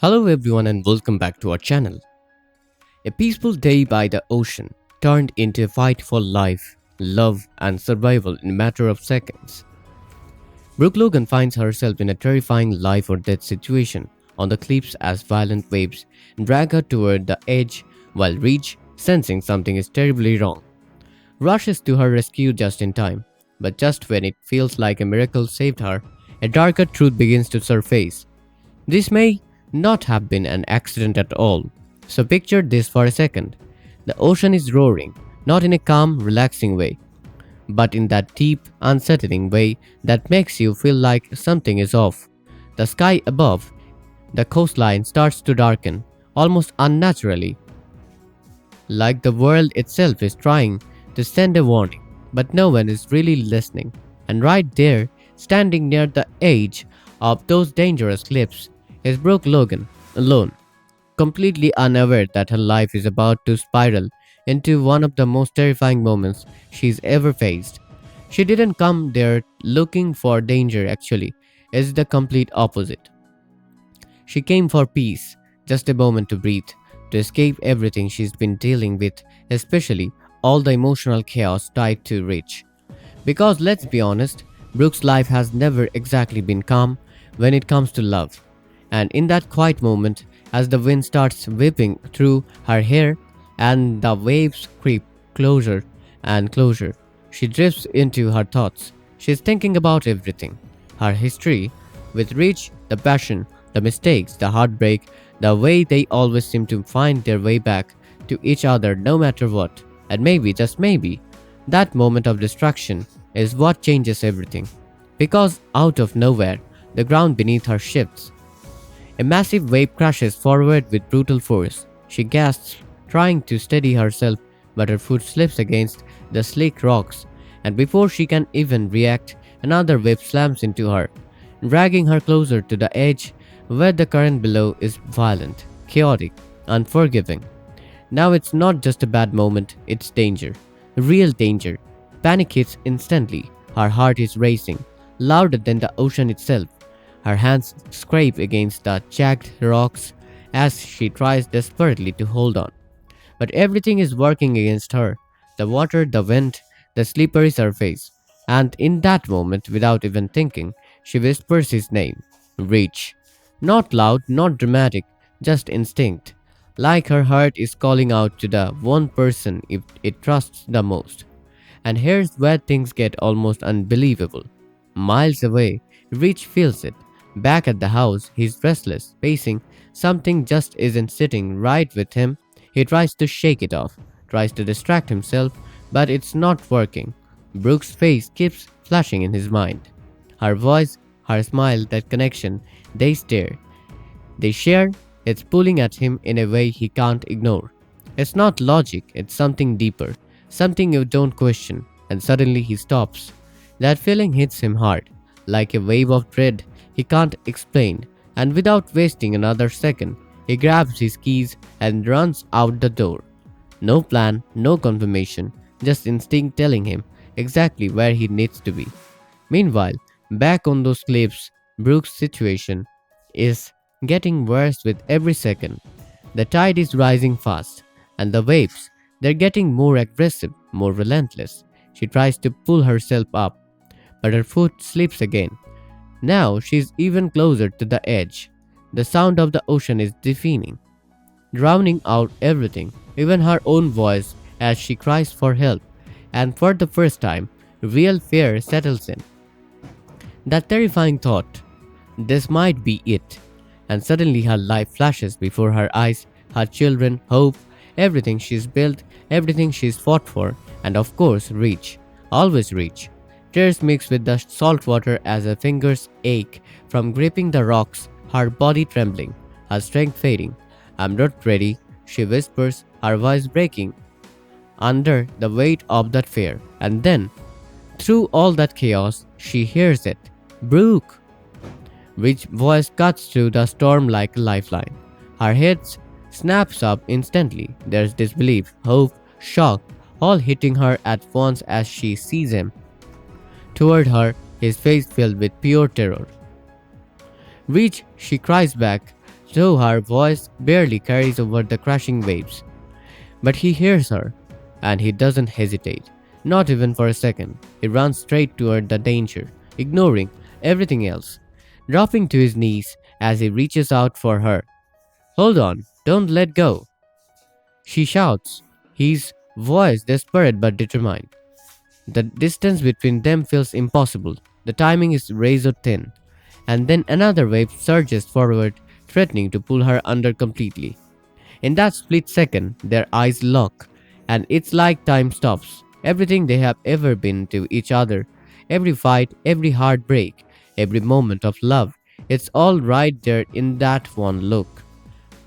Hello everyone and welcome back to our channel. A peaceful day by the ocean turned into a fight for life, love and survival in a matter of seconds. Brooke Logan finds herself in a terrifying life or death situation on the cliffs as violent waves drag her toward the edge while Reach, sensing something is terribly wrong, rushes to her rescue just in time. But just when it feels like a miracle saved her, a darker truth begins to surface. This may not have been an accident at all. So picture this for a second. The ocean is roaring, not in a calm, relaxing way, but in that deep, unsettling way that makes you feel like something is off. The sky above the coastline starts to darken, almost unnaturally, like the world itself is trying to send a warning, but no one is really listening. And right there, standing near the edge of those dangerous cliffs, is Brooke Logan, alone, completely unaware that her life is about to spiral into one of the most terrifying moments she's ever faced. She didn't come there looking for danger, actually, it's the complete opposite. She came for peace, just a moment to breathe, to escape everything she's been dealing with, especially all the emotional chaos tied to Rich. Because let's be honest, Brooke's life has never exactly been calm when it comes to love. And in that quiet moment, as the wind starts whipping through her hair and the waves creep closer and closer, she drifts into her thoughts. She's thinking about everything, her history with Rich, the passion, the mistakes, the heartbreak, the way they always seem to find their way back to each other no matter what. And maybe, just maybe, that moment of destruction is what changes everything. Because out of nowhere, the ground beneath her shifts. A massive wave crashes forward with brutal force. She gasps, trying to steady herself, but her foot slips against the slick rocks, and before she can even react, another wave slams into her, dragging her closer to the edge where the current below is violent, chaotic, unforgiving. Now it's not just a bad moment, it's danger. Real danger. Panic hits instantly. Her heart is racing, louder than the ocean itself. Her hands scrape against the jagged rocks as she tries desperately to hold on. But everything is working against her, the water, the wind, the slippery surface. And in that moment, without even thinking, she whispers his name, Reach. Not loud, not dramatic, just instinct. Like her heart is calling out to the one person it trusts the most. And here's where things get almost unbelievable. Miles away, Reach feels it. Back at the house, he's restless, pacing. Something just isn't sitting right with him. He tries to shake it off, tries to distract himself, but it's not working. Brooke's face keeps flashing in his mind. Her voice, her smile, that connection, they stare. They share, it's pulling at him in a way he can't ignore. It's not logic, it's something deeper, something you don't question, and suddenly he stops. That feeling hits him hard, like a wave of dread he can't explain, and without wasting another second, he grabs his keys and runs out the door. No plan, no confirmation, just instinct telling him exactly where he needs to be. Meanwhile, back on those cliffs, Brooke's situation is getting worse with every second. The tide is rising fast, and the waves, they're getting more aggressive, more relentless. She tries to pull herself up, but her foot slips again. Now she's even closer to the edge. The sound of the ocean is deafening, drowning out everything, even her own voice as she cries for help. And for the first time, real fear settles in. That terrifying thought, this might be it. And suddenly her life flashes before her eyes, her children, hope, everything she's built, everything she's fought for, and of course, Reach. Always Reach. Tears mix with the salt water as her fingers ache from gripping the rocks, her body trembling, her strength fading. I'm not ready, she whispers, her voice breaking under the weight of that fear. And then, through all that chaos, she hears it. Brooke! Which voice cuts through the storm like a lifeline. Her head snaps up instantly. There's disbelief, hope, shock, all hitting her at once as she sees him. Toward her, his face filled with pure terror. Reach, she cries back, though her voice barely carries over the crashing waves. But he hears her, and he doesn't hesitate, not even for a second. He runs straight toward the danger, ignoring everything else, dropping to his knees as he reaches out for her. Hold on, don't let go, she shouts, his voice desperate but determined. The distance between them feels impossible. The timing is razor thin, and then another wave surges forward, threatening to pull her under completely. In that split second, their eyes lock, and it's like time stops. Everything they have ever been to each other, every fight, every heartbreak, every moment of love, it's all right there in that one look.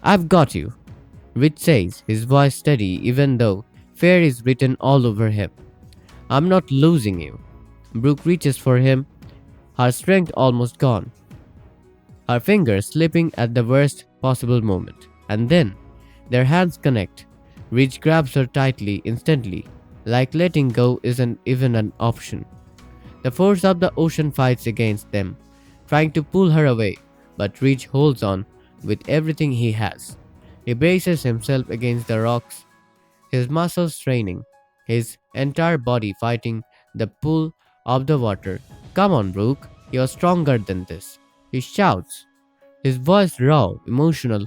I've got you, Rich says, his voice steady even though fear is written all over him. I'm not losing you. Brooke reaches for him, her strength almost gone, her fingers slipping at the worst possible moment. And then, their hands connect. Rich grabs her tightly instantly, like letting go isn't even an option. The force of the ocean fights against them, trying to pull her away, but Rich holds on with everything he has. He braces himself against the rocks, his muscles straining, his entire body fighting the pull of the water. Come on, Brooke, you're stronger than this, he shouts, his voice raw, emotional,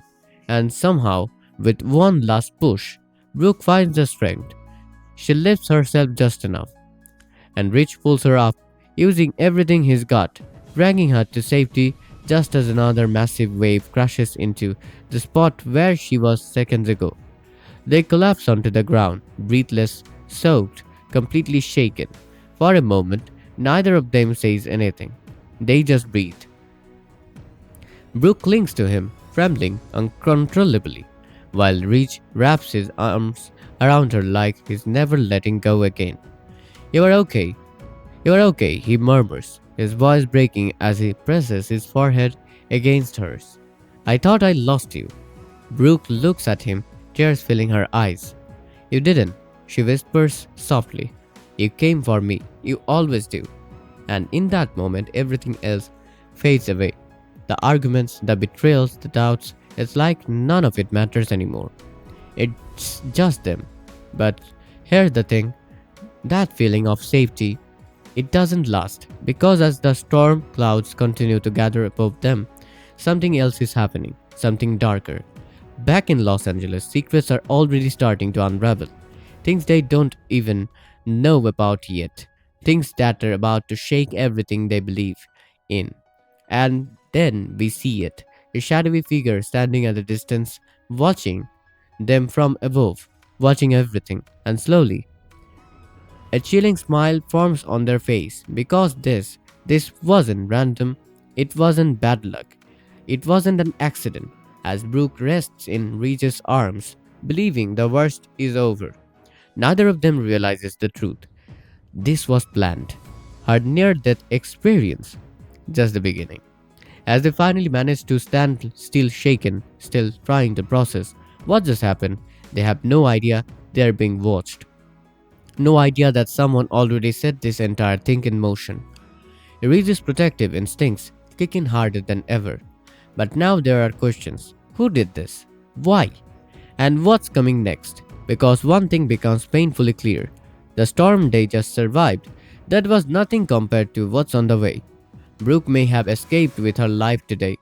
and somehow, with one last push, Brooke finds the strength. She lifts herself just enough, and Rich pulls her up, using everything he's got, dragging her to safety just as another massive wave crashes into the spot where she was seconds ago. They collapse onto the ground, breathless, soaked, completely shaken. For a moment, neither of them says anything. They just breathe. Brooke clings to him, trembling uncontrollably, while Rich wraps his arms around her like he's never letting go again. You are okay. You are okay, he murmurs, his voice breaking as he presses his forehead against hers. I thought I lost you. Brooke looks at him, tears filling her eyes. You didn't, she whispers softly. You came for me, you always do. And in that moment, everything else fades away. The arguments, the betrayals, the doubts, it's like none of it matters anymore. It's just them. But here's the thing, that feeling of safety, it doesn't last, because as the storm clouds continue to gather above them, something else is happening, something darker. Back in Los Angeles, secrets are already starting to unravel. Things they don't even know about yet. Things that are about to shake everything they believe in. And then we see it, a shadowy figure standing at a distance, watching them from above, watching everything, and slowly, a chilling smile forms on their face because this wasn't random, it wasn't bad luck, it wasn't an accident. As Brooke rests in Regis' arms, believing the worst is over, neither of them realizes the truth. This was planned. Her near-death experience, just the beginning. As they finally manage to stand still shaken, still trying to process what just happened, they have no idea they are being watched. No idea that someone already set this entire thing in motion. Regis' protective instincts kick in harder than ever. But now there are questions. Who did this? Why? And what's coming next? Because one thing becomes painfully clear. The storm they just survived, that was nothing compared to what's on the way. Brooke may have escaped with her life today,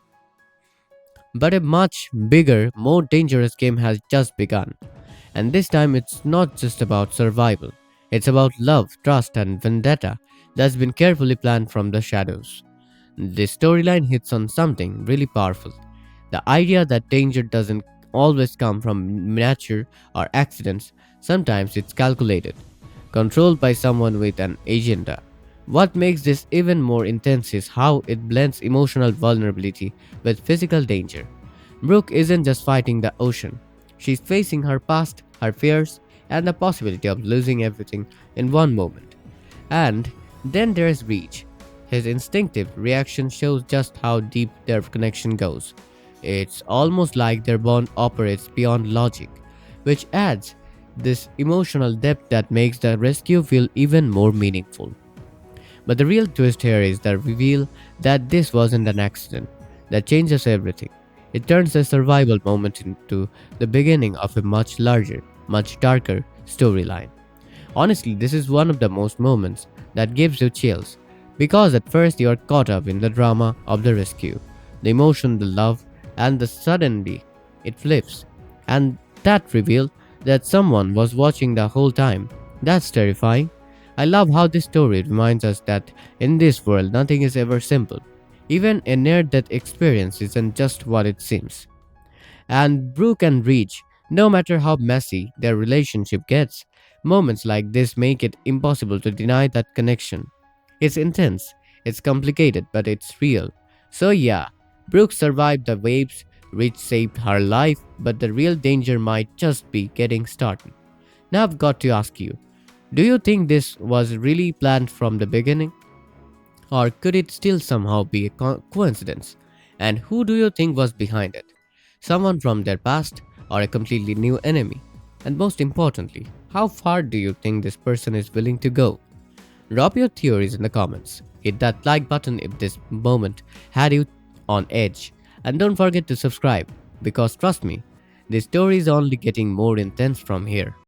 but a much bigger, more dangerous game has just begun. And this time it's not just about survival. It's about love, trust, and vendetta that's been carefully planned from the shadows. This storyline hits on something really powerful. The idea that danger doesn't always come from nature or accidents, sometimes it's calculated, controlled by someone with an agenda. What makes this even more intense is how it blends emotional vulnerability with physical danger. Brooke isn't just fighting the ocean, she's facing her past, her fears, and the possibility of losing everything in one moment. And then there's Reach. His instinctive reaction shows just how deep their connection goes. It's almost like their bond operates beyond logic, which adds this emotional depth that makes the rescue feel even more meaningful. But the real twist here is the reveal that this wasn't an accident that changes everything. It turns a survival moment into the beginning of a much larger, much darker storyline. Honestly, this is one of the most moments that gives you chills because at first you are caught up in the drama of the rescue, the emotion, the love, and the suddenly it flips. And that reveal that someone was watching the whole time. That's terrifying. I love how this story reminds us that in this world nothing is ever simple. Even a near death experience isn't just what it seems. And Brooke and Reach, no matter how messy their relationship gets, moments like this make it impossible to deny that connection. It's intense, it's complicated, but it's real. So, yeah, Brooke survived the waves, Reach saved her life, but the real danger might just be getting started. Now, I've got to ask you, do you think this was really planned from the beginning? Or could it still somehow be a coincidence? And who do you think was behind it? Someone from their past or a completely new enemy? And most importantly, how far do you think this person is willing to go? Drop your theories in the comments. Hit that like button if this moment had you on edge. And don't forget to subscribe because trust me, this story is only getting more intense from here.